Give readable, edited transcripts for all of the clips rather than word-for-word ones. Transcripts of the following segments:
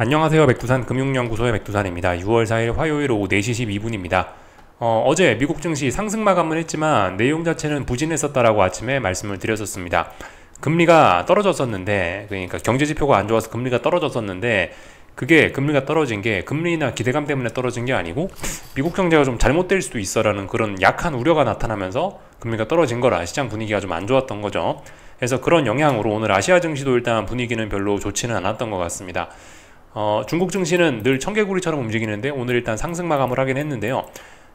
안녕하세요. 백두산 금융연구소의 백두산입니다. 6월 4일 화요일 오후 4시 12분입니다. 어제 미국 증시 상승 마감을 했지만 내용 자체는 부진했었다라고 아침에 말씀을 드렸었습니다. 금리가 떨어졌었는데, 그러니까 경제지표가 안 좋아서 금리가 떨어졌었는데, 그게 금리가 떨어진 게 금리나 기대감 때문에 떨어진 게 아니고 미국 경제가 좀 잘못될 수도 있어라는 그런 약한 우려가 나타나면서 금리가 떨어진 거라 시장 분위기가 좀 안 좋았던 거죠. 그래서 그런 영향으로 오늘 아시아 증시도 일단 분위기는 별로 좋지는 않았던 것 같습니다. 중국 증시는 늘 청개구리처럼 움직이는데 오늘 일단 상승 마감을 하긴 했는데요.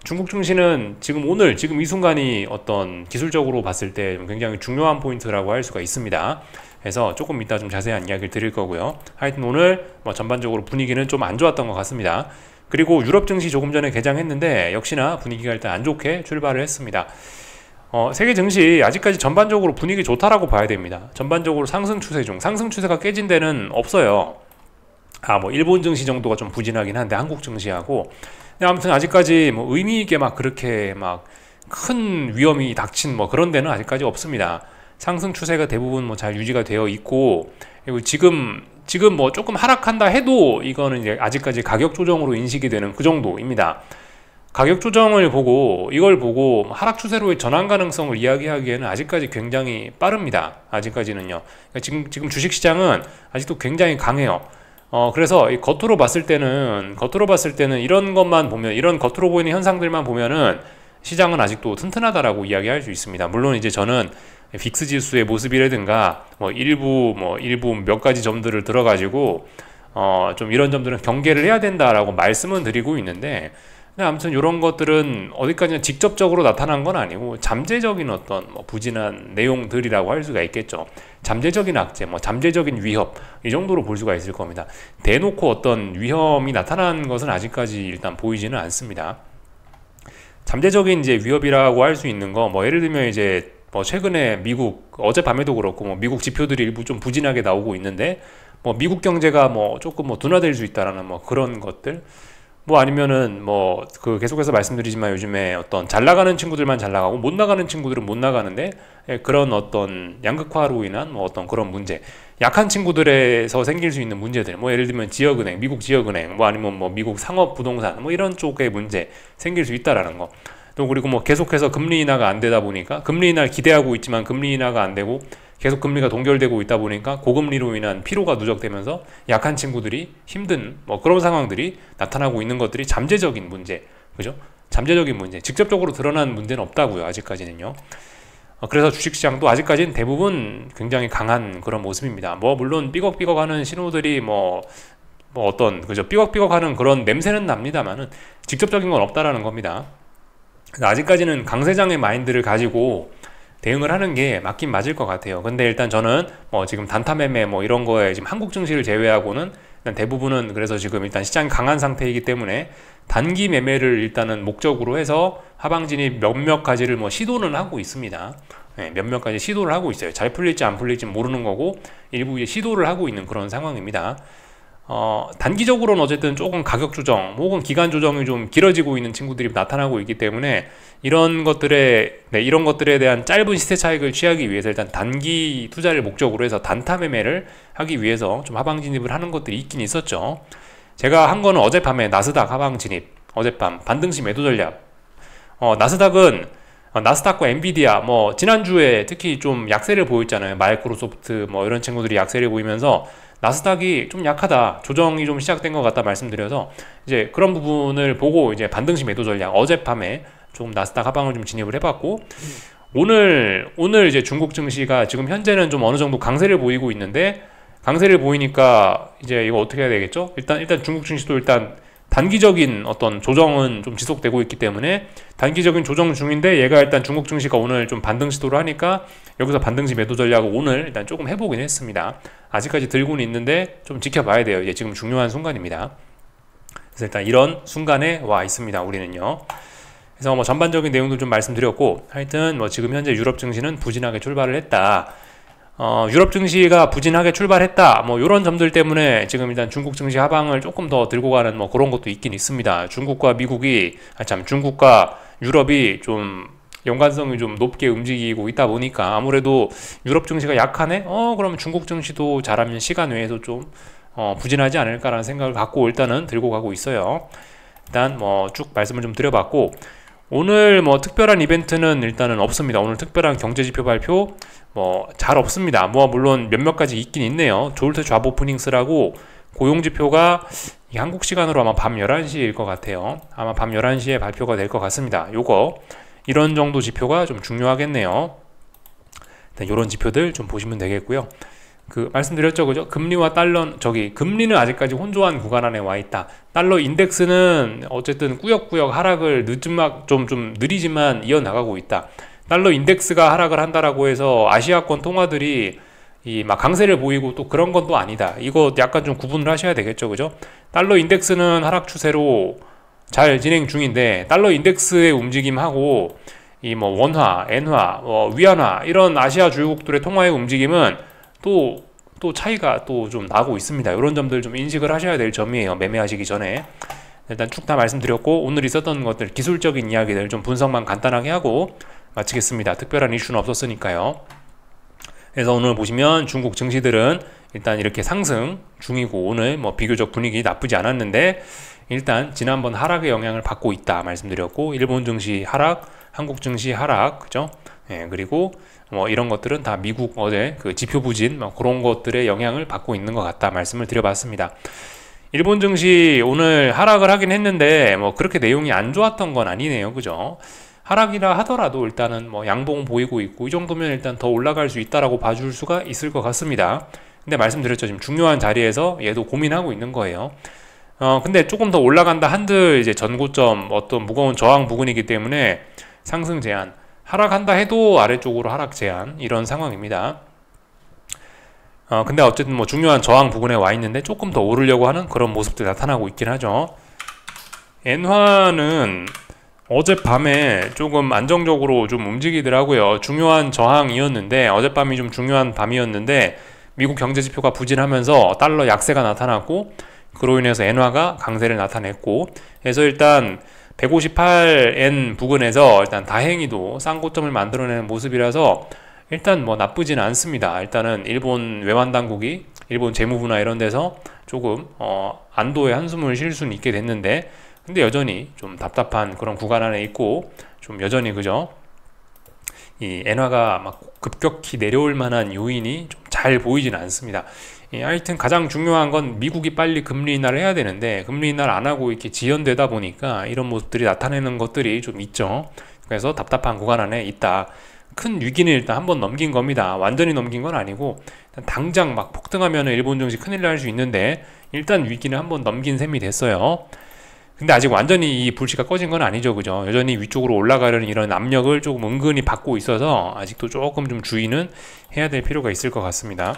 중국 증시는 지금 이 순간이 어떤 기술적으로 봤을 때 굉장히 중요한 포인트라고 할 수가 있습니다. 그래서 조금 이따 좀 자세한 이야기를 드릴 거고요. 하여튼 오늘 전반적으로 분위기는 좀 안 좋았던 것 같습니다. 그리고 유럽 증시 조금 전에 개장했는데 역시나 분위기가 일단 안 좋게 출발을 했습니다. 세계 증시 아직까지 전반적으로 분위기 좋다라고 봐야 됩니다. 전반적으로 상승 추세 중 상승 추세가 깨진 데는 없어요. 일본 증시 정도가 좀 부진하긴 한데 한국 증시하고 아무튼 아직까지 의미 있게 그렇게 큰 위험이 닥친 그런 데는 아직까지 없습니다. 상승 추세가 대부분 잘 유지가 되어 있고, 그리고 지금 조금 하락한다 해도 이거는 이제 아직까지 가격 조정으로 인식이 되는 그 정도입니다. 가격 조정을 보고 이걸 보고 하락 추세로의 전환 가능성을 이야기하기에는 아직까지 굉장히 빠릅니다. 아직까지는요. 그러니까 지금 주식 시장은 아직도 굉장히 강해요. 그래서 겉으로 봤을 때는 이런 것만 보면, 이런 겉으로 보이는 현상들만 보면은 시장은 아직도 튼튼하다라고 이야기할 수 있습니다. 물론 이제 저는 빅스 지수의 모습이라든가 일부 몇 가지 점들을 들어가지고 좀 이런 점들은 경계를 해야 된다라고 말씀은 드리고 있는데, 아무튼 이런 것들은 어디까지나 직접적으로 나타난 건 아니고 잠재적인 어떤 부진한 내용들이라고 할 수가 있겠죠. 잠재적인 악재, 잠재적인 위협, 이 정도로 볼 수가 있을 겁니다. 대놓고 어떤 위험이 나타난 것은 아직까지 일단 보이지는 않습니다. 잠재적인 이제 위협이라고 할 수 있는 거, 예를 들면 이제 최근에 미국, 어젯밤에도 그렇고 미국 지표들이 일부 좀 부진하게 나오고 있는데 미국 경제가 조금 둔화될 수 있다라는 그런 것들, 아니면은 계속해서 말씀드리지만 요즘에 어떤 잘 나가는 친구들만 잘 나가고 못 나가는 친구들은 못 나가는데, 그런 어떤 양극화로 인한 어떤 그런 문제, 약한 친구들에서 생길 수 있는 문제들, 예를 들면 지역은행, 미국 지역은행, 아니면 미국 상업 부동산, 이런 쪽의 문제 생길 수 있다라는 거. 또 그리고 계속해서 금리 인하가 안 되다 보니까, 금리 인하를 기대하고 있지만 금리 인하가 안 되고 계속 금리가 동결되고 있다 보니까 고금리로 인한 피로가 누적되면서 약한 친구들이 힘든 그런 상황들이 나타나고 있는 것들이 잠재적인 문제, 그죠? 잠재적인 문제, 직접적으로 드러난 문제는 없다고요, 아직까지는요. 그래서 주식시장도 아직까지는 대부분 굉장히 강한 그런 모습입니다. 물론 삐걱삐걱하는 신호들이 어떤, 그죠? 삐걱삐걱하는 그런 냄새는 납니다만은 직접적인 건 없다라는 겁니다. 아직까지는 강세장의 마인드를 가지고 대응을 하는 게 맞긴 맞을 것 같아요. 근데 일단 저는 지금 단타 매매 이런 거에 지금 한국 증시를 제외하고는 일단 대부분은, 그래서 지금 일단 시장이 강한 상태이기 때문에 단기 매매를 일단은 목적으로 해서 하방진입 몇몇 가지를 시도는 하고 있습니다. 네, 몇몇 가지 시도를 하고 있어요. 잘 풀릴지 안 풀릴지 모르는 거고 일부 이제 시도를 하고 있는 그런 상황입니다. 단기적으로는 어쨌든 조금 가격 조정 혹은 기간 조정이 좀 길어지고 있는 친구들이 나타나고 있기 때문에 이런 것들에 대한 짧은 시세 차익을 취하기 위해서 일단 단기 투자를 목적으로 해서 단타 매매를 하기 위해서 좀 하방 진입을 하는 것들이 있긴 있었죠. 제가 한 거는 어젯밤에 나스닥 하방 진입, 어젯밤 반등시 매도 전략. 나스닥과 엔비디아, 지난주에 특히 좀 약세를 보였잖아요. 마이크로소프트 이런 친구들이 약세를 보이면서 나스닥이 좀 약하다, 조정이 좀 시작된 것 같다 말씀드려서 이제 그런 부분을 보고 이제 반등시 매도 전략 어젯밤에 좀 나스닥 하방을 좀 진입을 해봤고, 오늘 이제 중국 증시가 지금 현재는 좀 어느 정도 강세를 보이고 있는데, 강세를 보이니까 이제 이거 어떻게 해야 되겠죠? 일단 중국 증시도 일단 단기적인 어떤 조정은 좀 지속되고 있기 때문에 단기적인 조정 중인데, 얘가 일단 중국 증시가 오늘 좀 반등 시도를 하니까 여기서 반등시 매도 전략을 오늘 일단 조금 해보긴 했습니다. 아직까지 들고는 있는데 좀 지켜봐야 돼요. 이제 지금 중요한 순간입니다. 그래서 일단 이런 순간에 와 있습니다, 우리는요. 그래서 전반적인 내용도 좀 말씀드렸고, 하여튼 지금 현재 유럽 증시는 부진하게 출발을 했다. 유럽 증시가 부진하게 출발했다, 이런 점들 때문에 지금 일단 중국 증시 하방을 조금 더 들고 가는 그런 것도 있긴 있습니다. 중국과 유럽이 좀 연관성이 좀 높게 움직이고 있다 보니까 아무래도 유럽 증시가 약하네? 그러면 중국 증시도 잘하면 시간 외에서 좀 부진하지 않을까라는 생각을 갖고 일단은 들고 가고 있어요. 일단 뭐 쭉 말씀을 좀 드려봤고, 오늘 뭐 특별한 이벤트는 일단은 없습니다. 오늘 특별한 경제지표 발표 뭐 잘 없습니다. 뭐 물론 몇몇 가지 있긴 있네요. 졸트 잡 오프닝스라고 고용지표가 한국 시간으로 아마 밤 11시일 것 같아요. 아마 밤 11시에 발표가 될 것 같습니다. 요거 이런 정도 지표가 좀 중요하겠네요. 일단 이런 지표들 좀 보시면 되겠고요. 그 말씀드렸죠, 그죠? 금리와 달러, 금리는 아직까지 혼조한 구간 안에 와 있다. 달러 인덱스는 어쨌든 꾸역꾸역 하락을 좀 느리지만 이어나가고 있다. 달러 인덱스가 하락을 한다라고 해서 아시아권 통화들이 이 막 강세를 보이고 또 그런 건 또 아니다. 이거 약간 좀 구분을 하셔야 되겠죠, 그죠? 달러 인덱스는 하락 추세로 잘 진행 중인데, 달러 인덱스의 움직임하고 이 뭐 원화, 엔화, 위안화 이런 아시아 주요국들의 통화의 움직임은 또 차이가 또 좀 나고 있습니다. 이런 점들 좀 인식을 하셔야 될 점이에요. 매매하시기 전에. 일단 쭉 다 말씀드렸고, 오늘 있었던 것들 기술적인 이야기들 좀 분석만 간단하게 하고 마치겠습니다. 특별한 이슈는 없었으니까요. 그래서 오늘 보시면 중국 증시들은 일단 이렇게 상승 중이고, 오늘 뭐 비교적 분위기 나쁘지 않았는데 일단 지난번 하락의 영향을 받고 있다 말씀드렸고, 일본 증시 하락, 한국 증시 하락, 그죠? 예, 그리고 뭐 이런 것들은 다 미국 어제 그 지표 부진 뭐 그런 것들의 영향을 받고 있는 것 같다 말씀을 드려봤습니다. 일본 증시 오늘 하락을 하긴 했는데 뭐 그렇게 내용이 안 좋았던 건 아니네요, 그죠? 하락이라 하더라도 일단은 뭐 양봉 보이고 있고, 이 정도면 일단 더 올라갈 수 있다라고 봐줄 수가 있을 것 같습니다. 근데 말씀드렸죠, 지금 중요한 자리에서 얘도 고민하고 있는 거예요. 근데 조금 더 올라간다 한들 이제 전고점 어떤 무거운 저항 부근이기 때문에 상승 제한, 하락한다 해도 아래쪽으로 하락 제한, 이런 상황입니다. 근데 어쨌든 뭐 중요한 저항 부근에 와 있는데 조금 더 오르려고 하는 그런 모습들이 나타나고 있긴 하죠. 엔화는 어젯밤에 조금 안정적으로 좀 움직이더라고요. 중요한 저항이었는데, 어젯밤이 좀 중요한 밤이었는데 미국 경제지표가 부진하면서 달러 약세가 나타났고, 그로 인해서 엔화가 강세를 나타냈고, 그래서 일단 158엔 부근에서 일단 다행히도 싼 고점을 만들어내는 모습이라서 일단 뭐 나쁘지는 않습니다. 일단은 일본 외환 당국이, 일본 재무부나 이런 데서 조금 안도의 한숨을 쉴 수는 있게 됐는데, 근데 여전히 좀 답답한 그런 구간 안에 있고, 좀 여전히 그죠? 이 엔화가 막 급격히 내려올 만한 요인이 좀 잘 보이지는 않습니다. 하여튼 가장 중요한 건 미국이 빨리 금리 인하를 해야 되는데, 금리 인하를 안 하고 이렇게 지연되다 보니까 이런 모습들이 나타내는 것들이 좀 있죠. 그래서 답답한 구간 안에 있다. 큰 위기는 일단 한번 넘긴 겁니다. 완전히 넘긴 건 아니고, 당장 막 폭등하면 일본 증시 큰일 날 수 있는데 일단 위기는 한번 넘긴 셈이 됐어요. 근데 아직 완전히 이 불씨가 꺼진 건 아니죠, 그죠? 여전히 위쪽으로 올라가려는 이런 압력을 조금 은근히 받고 있어서 아직도 조금 좀 주의는 해야 될 필요가 있을 것 같습니다.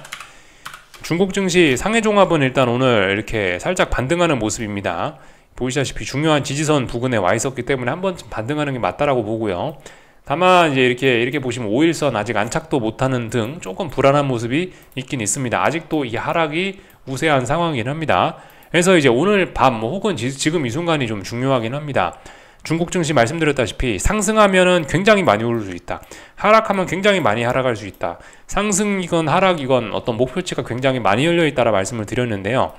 중국 증시 상해 종합은 일단 오늘 이렇게 살짝 반등하는 모습입니다. 보시다시피 중요한 지지선 부근에 와 있었기 때문에 한 번쯤 반등하는 게 맞다라고 보고요. 다만 이제 이렇게 보시면 5일선 아직 안착도 못하는 등 조금 불안한 모습이 있긴 있습니다. 아직도 이 하락이 우세한 상황이긴 합니다. 그래서 이제 오늘 밤 혹은 지금 이 순간이 좀 중요하긴 합니다. 중국 증시 말씀드렸다시피 상승하면은 굉장히 많이 오를 수 있다. 하락하면 굉장히 많이 하락할 수 있다. 상승이건 하락이건 어떤 목표치가 굉장히 많이 열려 있다라 말씀을 드렸는데요.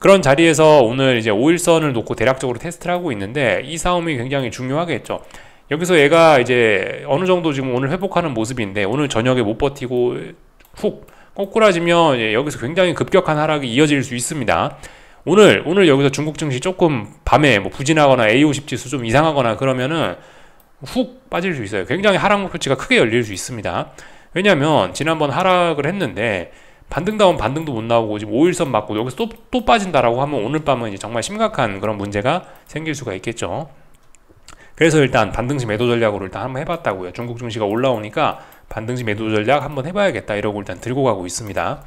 그런 자리에서 오늘 이제 5일선을 놓고 대략적으로 테스트를 하고 있는데, 이 싸움이 굉장히 중요하겠죠. 여기서 얘가 이제 어느 정도 지금 오늘 회복하는 모습인데, 오늘 저녁에 못 버티고 훅 꼬꾸라지면 여기서 굉장히 급격한 하락이 이어질 수 있습니다. 오늘 여기서 중국 증시 조금 밤에 뭐 부진하거나 A50 지수 좀 이상하거나 그러면은 훅 빠질 수 있어요. 굉장히 하락 목표치가 크게 열릴 수 있습니다. 왜냐하면 지난번 하락을 했는데 반등다운 반등도 못 나오고 지금 5일선 맞고 여기서 또 빠진다라고 하면 오늘 밤은 이제 정말 심각한 그런 문제가 생길 수가 있겠죠. 그래서 일단 반등시 매도 전략으로 일단 한번 해봤다고요. 중국 증시가 올라오니까 반등시 매도 전략 한번 해봐야겠다 이러고 일단 들고 가고 있습니다.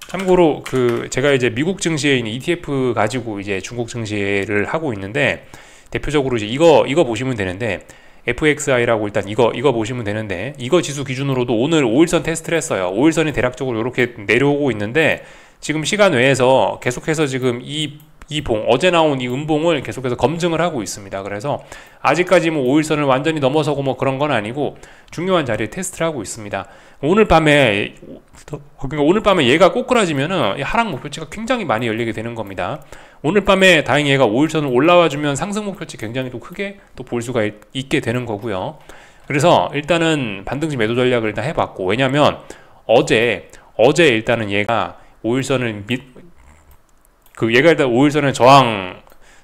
참고로 제가 이제 미국 증시에 있는 ETF 가지고 이제 중국 증시를 하고 있는데, 대표적으로 이제 이거 보시면 되는데, FXI라고 일단 이거 보시면 되는데, 이거 지수 기준으로도 오늘 5일선 테스트를 했어요. 5일선이 대략적으로 이렇게 내려오고 있는데, 지금 시간 외에서 계속해서 지금 이 이 봉, 어제 나온 이 음봉을 계속해서 검증을 하고 있습니다. 그래서 아직까지 뭐 5일선을 완전히 넘어서고 뭐 그런 건 아니고 중요한 자리에 테스트를 하고 있습니다. 오늘 밤에 얘가 꼬꾸라지면은 하락 목표치가 굉장히 많이 열리게 되는 겁니다. 오늘 밤에 다행히 얘가 5일선을 올라와주면 상승 목표치 굉장히 또 크게 또 볼 수가 있게 되는 거고요. 그래서 일단은 반등시 매도 전략을 일단 해봤고, 왜냐면 어제 일단은 얘가 5일선을 얘가 일단 5일선을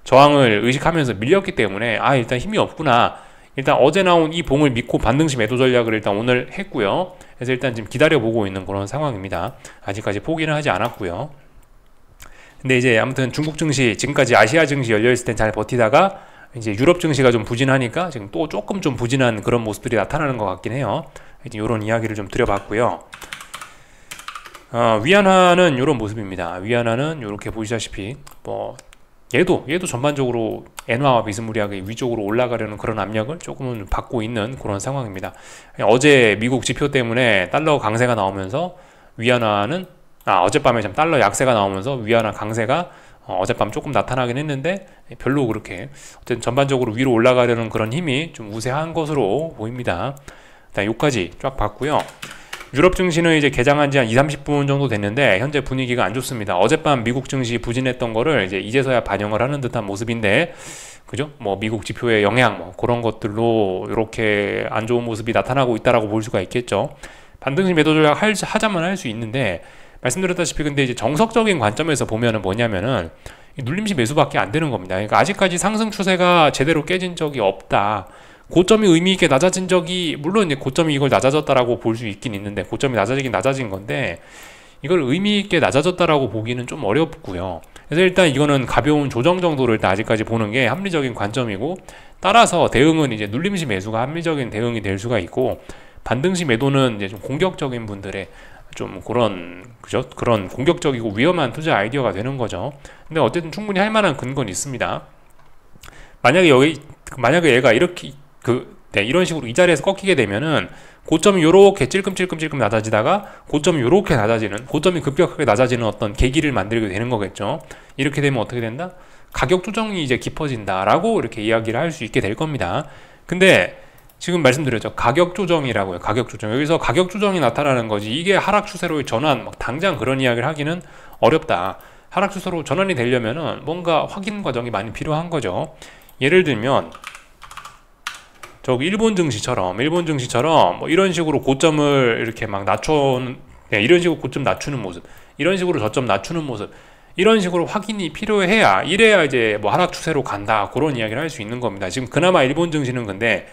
저항을 의식하면서 밀렸기 때문에 일단 힘이 없구나. 일단 어제 나온 이 봉을 믿고 반등시 매도 전략을 일단 오늘 했고요. 그래서 일단 지금 기다려보고 있는 그런 상황입니다. 아직까지 포기는 하지 않았고요. 근데 이제 아무튼 중국 증시, 지금까지 아시아 증시 열려있을 땐 잘 버티다가 이제 유럽 증시가 좀 부진하니까 지금 또 조금 좀 부진한 그런 모습들이 나타나는 것 같긴 해요. 이제 이런 이야기를 좀 드려봤고요. 위안화는 이런 모습입니다. 위안화는 이렇게 보시다시피 뭐 얘도 전반적으로 엔화와 비스무리하게 위쪽으로 올라가려는 그런 압력을 조금은 받고 있는 그런 상황입니다. 어제 미국 지표 때문에 달러 강세가 나오면서 위안화는 어젯밤에 좀 달러 약세가 나오면서 위안화 강세가 어젯밤 조금 나타나긴 했는데 별로 그렇게 어쨌든 전반적으로 위로 올라가려는 그런 힘이 좀 우세한 것으로 보입니다. 일단 여기까지 쫙 봤고요. 유럽 증시는 이제 개장한 지 한 20-30분 정도 됐는데 현재 분위기가 안 좋습니다. 어젯밤 미국 증시 부진했던 거를 이제서야 반영을 하는 듯한 모습인데, 그죠? 뭐 미국 지표의 영향 뭐 그런 것들로 이렇게 안 좋은 모습이 나타나고 있다라고 볼 수가 있겠죠. 반등시 매도 전략 하자면 할 수 있는데, 말씀드렸다시피 근데 이제 정석적인 관점에서 보면은 뭐냐면은 눌림시 매수밖에 안 되는 겁니다. 그러니까 아직까지 상승 추세가 제대로 깨진 적이 없다. 고점이 의미 있게 낮아진 적이, 물론 이제 고점이 이걸 낮아졌다라고 볼 수 있긴 있는데, 고점이 낮아진 건데 이걸 의미 있게 낮아졌다라고 보기는 좀 어렵고요. 그래서 일단 이거는 가벼운 조정 정도로 일단 아직까지 보는 게 합리적인 관점이고, 따라서 대응은 이제 눌림시 매수가 합리적인 대응이 될 수가 있고, 반등시 매도는 이제 좀 공격적인 분들의 좀 그런 공격적이고 위험한 투자 아이디어가 되는 거죠. 근데 어쨌든 충분히 할 만한 근거는 있습니다. 만약에 얘가 이렇게 이런 식으로 이 자리에서 꺾이게 되면은 고점이 요렇게 찔끔찔끔 낮아지다가 고점이 요렇게 낮아지는, 고점이 급격하게 낮아지는 어떤 계기를 만들게 되는 거겠죠. 이렇게 되면 어떻게 된다? 가격 조정이 이제 깊어진다라고 이렇게 이야기를 할 수 있게 될 겁니다. 근데 지금 말씀드렸죠. 가격 조정이라고요. 가격 조정. 여기서 가격 조정이 나타나는 거지, 이게 하락 추세로의 전환, 당장 그런 이야기를 하기는 어렵다. 하락 추세로 전환이 되려면은 뭔가 확인 과정이 많이 필요한 거죠. 예를 들면 일본 증시처럼 뭐 이런 식으로 고점을 이렇게 막 이런 식으로 고점 낮추는 모습, 이런 식으로 저점 낮추는 모습, 이런 식으로 확인이 필요해야, 이래야 이제 뭐 하락 추세로 간다, 그런 이야기를 할 수 있는 겁니다. 지금 그나마 일본 증시는 근데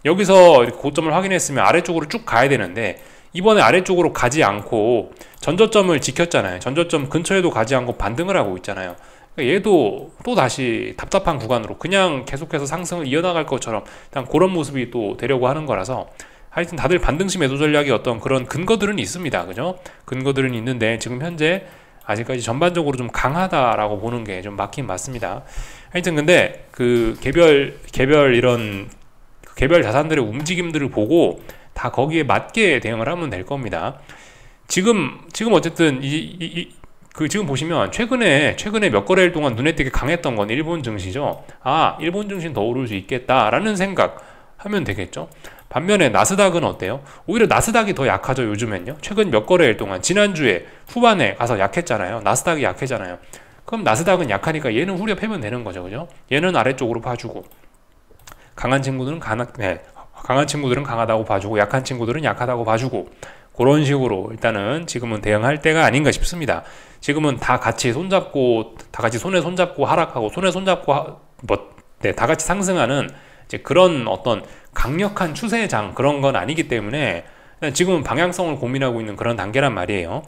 여기서 고점을 확인했으면 아래쪽으로 쭉 가야 되는데, 이번에 아래쪽으로 가지 않고 전저점을 지켰잖아요. 전저점 근처에도 가지 않고 반등을 하고 있잖아요. 얘도 또 다시 답답한 구간으로 그냥 계속해서 상승을 이어나갈 것처럼 일단 그런 모습이 또 되려고 하는 거라서, 하여튼 다들 반등시 매도 전략이 어떤 그런 근거들은 있습니다. 그죠? 근거들은 있는데 지금 현재 아직까지 전반적으로 좀 강하다라고 보는 게 좀 맞긴 맞습니다. 하여튼 근데 개별 자산들의 움직임들을 보고 다 거기에 맞게 대응을 하면 될 겁니다. 지금 어쨌든 지금 보시면 최근에 몇 거래일 동안 눈에 띄게 강했던 건 일본 증시죠. 일본 증시는 더 오를 수 있겠다라는 생각 하면 되겠죠. 반면에 나스닥은 어때요? 오히려 나스닥이 더 약하죠, 요즘엔요. 최근 몇 거래일 동안, 지난주에 후반에 가서 약했잖아요. 나스닥이 약했잖아요. 그럼 나스닥은 약하니까 얘는 후려 패면 되는 거죠, 그죠? 얘는 아래쪽으로 봐주고, 강한 친구들은 강하다고 봐주고, 약한 친구들은 약하다고 봐주고, 그런 식으로 일단은 지금은 대응할 때가 아닌가 싶습니다. 지금은 다 같이 손에 손잡고 하락하고, 다 같이 상승하는 이제 그런 어떤 강력한 추세장, 그런 건 아니기 때문에 지금은 방향성을 고민하고 있는 그런 단계란 말이에요.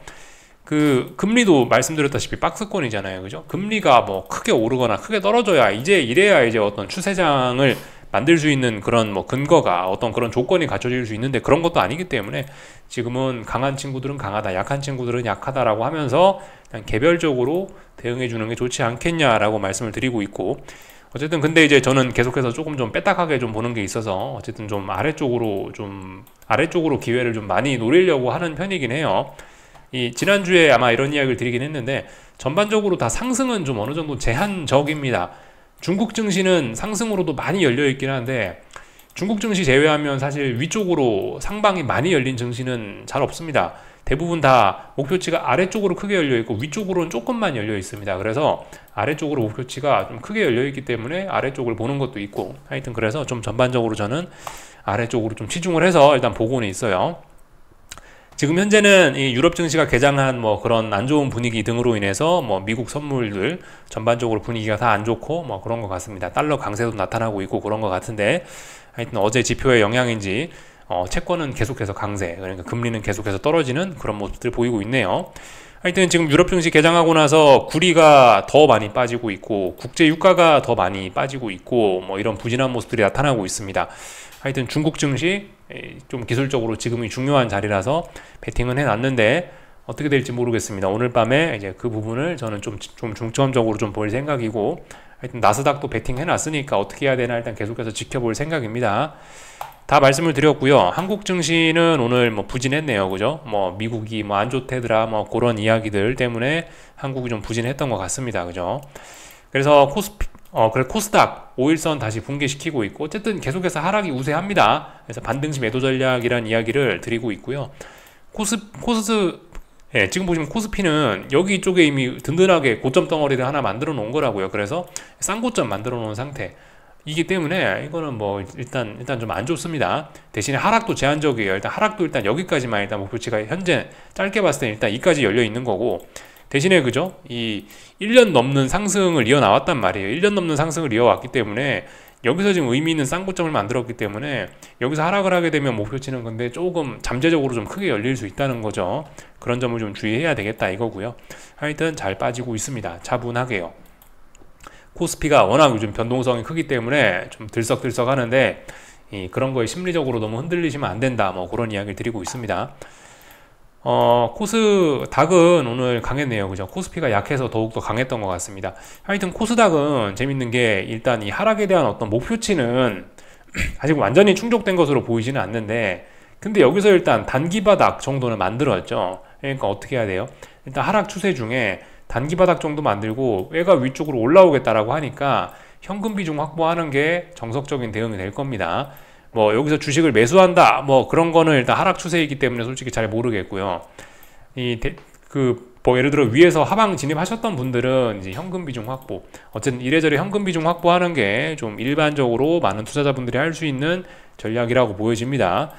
금리도 말씀드렸다시피 박스권이잖아요, 그죠? 금리가 뭐 크게 오르거나 크게 떨어져야 이래야 이제 어떤 추세장을 만들 수 있는 그런 뭐 근거가, 어떤 그런 조건이 갖춰질 수 있는데, 그런 것도 아니기 때문에 지금은 강한 친구들은 강하다, 약한 친구들은 약하다라고 하면서 그냥 개별적으로 대응해 주는 게 좋지 않겠냐라고 말씀을 드리고 있고, 어쨌든 근데 이제 저는 계속해서 조금 좀 빼딱하게 좀 보는 게 있어서 어쨌든 좀 아래쪽으로 기회를 좀 많이 노리려고 하는 편이긴 해요. 이 지난주에 아마 이런 이야기를 드리긴 했는데 전반적으로 다 상승은 좀 어느 정도 제한적입니다. 중국 증시는 상승으로도 많이 열려 있긴 한데 중국 증시 제외하면 사실 위쪽으로 상방이 많이 열린 증시는 잘 없습니다. 대부분 다 목표치가 아래쪽으로 크게 열려 있고 위쪽으로는 조금만 열려 있습니다. 그래서 아래쪽으로 목표치가 좀 크게 열려 있기 때문에 아래쪽을 보는 것도 있고, 하여튼 그래서 좀 전반적으로 저는 아래쪽으로 좀 치중을 해서 일단 보고는 있어요. 지금 현재는 이 유럽 증시가 개장한 뭐 그런 안 좋은 분위기 등으로 인해서 뭐 미국 선물들 전반적으로 분위기가 다 안 좋고 뭐 그런 것 같습니다. 달러 강세도 나타나고 있고 그런 것 같은데, 하여튼 어제 지표의 영향인지 채권은 계속해서 강세, 그러니까 금리는 계속해서 떨어지는 그런 모습들 보이고 있네요. 하여튼 지금 유럽 증시 개장하고 나서 구리가 더 많이 빠지고 있고 국제 유가가 더 많이 빠지고 있고 뭐 이런 부진한 모습들이 나타나고 있습니다. 하여튼 중국 증시 좀 기술적으로 지금이 중요한 자리라서 베팅은 해놨는데 어떻게 될지 모르겠습니다. 오늘 밤에 이제 그 부분을 저는 좀 중점적으로 좀 볼 생각이고, 하여튼 나스닥도 베팅 해놨으니까 어떻게 해야 되나 일단 계속해서 지켜볼 생각입니다. 다 말씀을 드렸고요. 한국 증시는 오늘 뭐 부진했네요, 그죠? 뭐 미국이 뭐 안 좋대더라, 뭐 그런 이야기들 때문에 한국이 좀 부진했던 것 같습니다, 그죠? 그래서 코스닥 5일선 다시 붕괴시키고 있고, 어쨌든 계속해서 하락이 우세합니다. 그래서 반등시 매도 전략이란 이야기를 드리고 있고요. 지금 보시면 코스피는 여기 쪽에 이미 든든하게 고점 덩어리를 하나 만들어 놓은 거라고요. 그래서 싼 고점 만들어 놓은 상태 이기 때문에 이거는 뭐 일단 좀 안 좋습니다. 대신에 하락도 제한적이에요. 일단 하락도 일단 여기까지만 일단 목표치가 현재 짧게 봤을 때 일단 이까지 열려 있는 거고, 대신에 그죠? 이 1년 넘는 상승을 이어나왔단 말이에요. 1년 넘는 상승을 이어왔기 때문에 여기서 지금 의미 있는 쌍고점을 만들었기 때문에 여기서 하락을 하게 되면 목표치는 근데 조금 잠재적으로 좀 크게 열릴 수 있다는 거죠. 그런 점을 좀 주의해야 되겠다 이거고요. 하여튼 잘 빠지고 있습니다. 차분하게요. 코스피가 워낙 요즘 변동성이 크기 때문에 좀 들썩들썩 하는데 그런 거에 심리적으로 너무 흔들리시면 안 된다, 뭐 그런 이야기를 드리고 있습니다. 코스닥은 오늘 강했네요, 그죠? 코스피가 약해서 더욱더 강했던 것 같습니다. 하여튼 코스닥은 재밌는 게 일단 이 하락에 대한 어떤 목표치는 아직 완전히 충족된 것으로 보이지는 않는데, 근데 여기서 일단 단기 바닥 정도는 만들었죠. 그러니까 어떻게 해야 돼요? 일단 하락 추세 중에 단기 바닥 정도 만들고 외가 위쪽으로 올라오겠다라고 하니까 현금 비중 확보하는 게 정석적인 대응이 될 겁니다. 뭐 여기서 주식을 매수한다 뭐 그런 거는 일단 하락 추세이기 때문에 솔직히 잘 모르겠고요. 뭐 예를 들어 위에서 하방 진입하셨던 분들은 이제 현금 비중 확보, 어쨌든 이래저래 현금 비중 확보하는 게 좀 일반적으로 많은 투자자분들이 할 수 있는 전략이라고 보여집니다.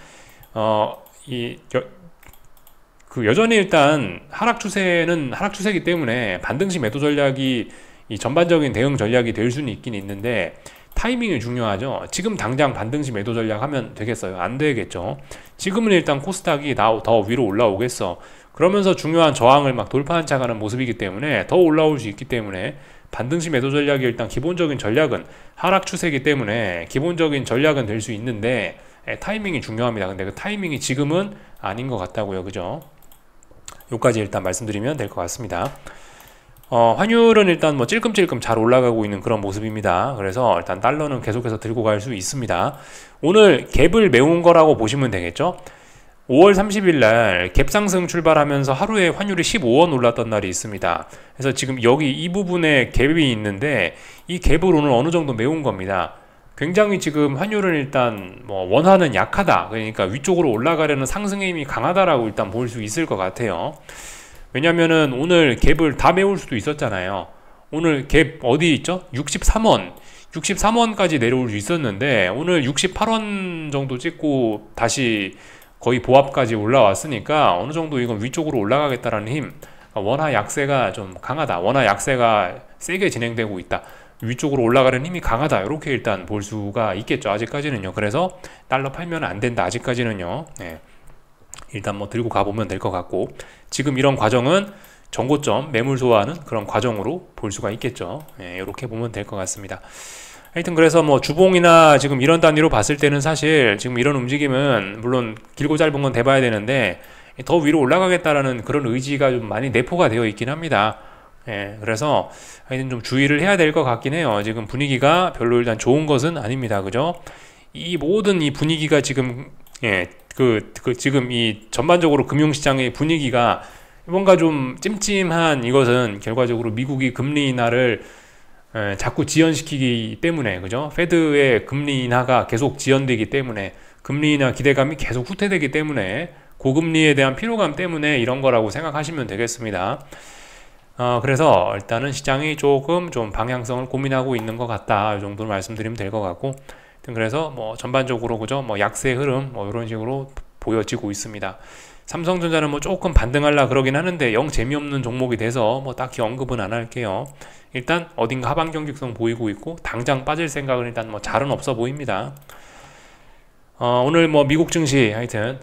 여전히 일단 하락 추세는 하락 추세이기 때문에 반등시 매도 전략이 이 전반적인 대응 전략이 될 수는 있긴 있는데 타이밍이 중요하죠. 지금 당장 반등시 매도 전략 하면 되겠어요? 안 되겠죠. 지금은 일단 코스닥이 더 위로 올라오겠어. 그러면서 중요한 저항을 막 돌파 한착하는 모습이기 때문에 더 올라올 수 있기 때문에 반등시 매도 전략이 일단 기본적인 전략은 하락 추세이기 때문에 기본적인 전략은 될 수 있는데 타이밍이 중요합니다. 근데 그 타이밍이 지금은 아닌 것 같다고요, 그죠? 요까지 일단 말씀드리면 될 것 같습니다. 환율은 일단 뭐 찔끔찔끔 잘 올라가고 있는 그런 모습입니다. 그래서 일단 달러는 계속해서 들고 갈 수 있습니다. 오늘 갭을 메운 거라고 보시면 되겠죠. 5월 30일 날 갭 상승 출발하면서 하루에 환율이 15원 올랐던 날이 있습니다. 그래서 지금 여기 이 부분에 갭이 있는데 이 갭을 오늘 어느 정도 메운 겁니다. 굉장히 지금 환율은 일단 뭐 원화는 약하다, 그러니까 위쪽으로 올라가려는 상승의 힘이 강하다라고 일단 볼 수 있을 것 같아요. 왜냐면은 오늘 갭을 다 메울 수도 있었잖아요. 오늘 갭 어디 있죠? 63원까지 내려올 수 있었는데 오늘 68원 정도 찍고 다시 거의 보합까지 올라왔으니까 어느 정도 이건 위쪽으로 올라가겠다라는 힘, 원화 약세가 좀 강하다, 원화 약세가 세게 진행되고 있다, 위쪽으로 올라가는 힘이 강하다, 이렇게 일단 볼 수가 있겠죠, 아직까지는요. 그래서 달러 팔면 안 된다, 아직까지는요. 네. 일단 뭐 들고 가보면 될 것 같고, 지금 이런 과정은 정고점 매물 소화하는 그런 과정으로 볼 수가 있겠죠. 네, 이렇게 보면 될 것 같습니다. 하여튼 그래서 뭐 주봉이나 지금 이런 단위로 봤을 때는 사실 지금 이런 움직임은 물론 길고 짧은 건 대봐야 되는데 더 위로 올라가겠다라는 그런 의지가 좀 많이 내포가 되어 있긴 합니다. 예, 그래서 하여튼 좀 주의를 해야 될 것 같긴 해요. 지금 분위기가 별로 일단 좋은 것은 아닙니다, 그죠? 이 모든 이 분위기가 지금 지금 이 전반적으로 금융시장의 분위기가 뭔가 좀 찜찜한 이것은 결과적으로 미국이 금리 인하를 자꾸 지연시키기 때문에, 그죠? 페드의 금리 인하가 계속 지연되기 때문에, 금리 인하 기대감이 계속 후퇴되기 때문에, 고금리에 대한 피로감 때문에 이런 거라고 생각하시면 되겠습니다. 그래서 일단은 시장이 조금 좀 방향성을 고민하고 있는 것 같다, 이 정도로 말씀드리면 될 것 같고, 그래서 뭐 전반적으로, 그죠? 뭐 약세 흐름 뭐 이런 식으로 보여지고 있습니다. 삼성전자는 뭐 조금 반등하려 그러긴 하는데 영 재미없는 종목이 돼서 뭐 딱히 언급은 안 할게요. 일단 어딘가 하방 경직성 보이고 있고, 당장 빠질 생각은 일단 뭐 잘은 없어 보입니다. 오늘 뭐 미국 증시 하여튼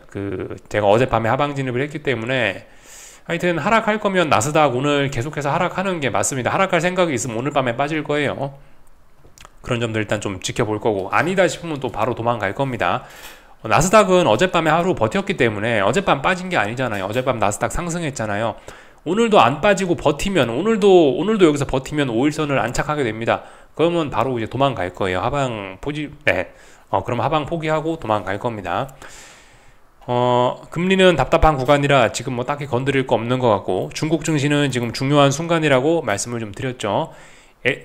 제가 어젯밤에 하방 진입을 했기 때문에 하여튼 하락할 거면 나스닥 오늘 계속해서 하락하는 게 맞습니다. 하락할 생각이 있으면 오늘 밤에 빠질 거예요. 그런 점들 일단 좀 지켜볼 거고, 아니다 싶으면 또 바로 도망갈 겁니다. 나스닥은 어젯밤에 하루 버텼기 때문에, 어젯밤 빠진 게 아니잖아요. 어젯밤 나스닥 상승했잖아요. 오늘도 안 빠지고 버티면, 오늘도 여기서 버티면 5일선을 안착하게 됩니다. 그러면 바로 이제 도망갈 거예요. 그럼 하방 포기하고 도망갈 겁니다. 금리는 답답한 구간이라 지금 뭐 딱히 건드릴 거 없는 것 같고, 중국 증시는 지금 중요한 순간이라고 말씀을 좀 드렸죠.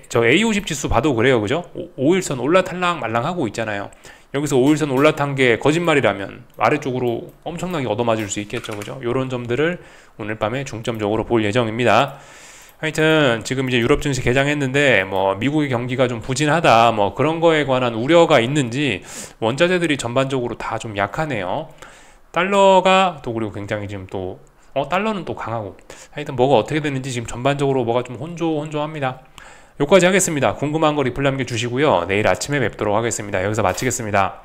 저 A50 지수 봐도 그래요, 그죠? 5일선 올라탈랑 말랑하고 있잖아요. 여기서 5일선 올라탄 게 거짓말이라면 아래쪽으로 엄청나게 얻어맞을 수 있겠죠, 그죠? 이런 점들을 오늘 밤에 중점적으로 볼 예정입니다. 하여튼 지금 이제 유럽 증시 개장했는데 뭐 미국의 경기가 좀 부진하다, 뭐 그런 거에 관한 우려가 있는지 원자재들이 전반적으로 다 좀 약하네요. 달러가 또, 그리고 굉장히 지금 또 달러는 또 강하고, 하여튼 뭐가 어떻게 되는지 지금 전반적으로 뭐가 좀 혼조합니다. 여기까지 하겠습니다. 궁금한 거 리플 남겨주시고요. 내일 아침에 뵙도록 하겠습니다. 여기서 마치겠습니다.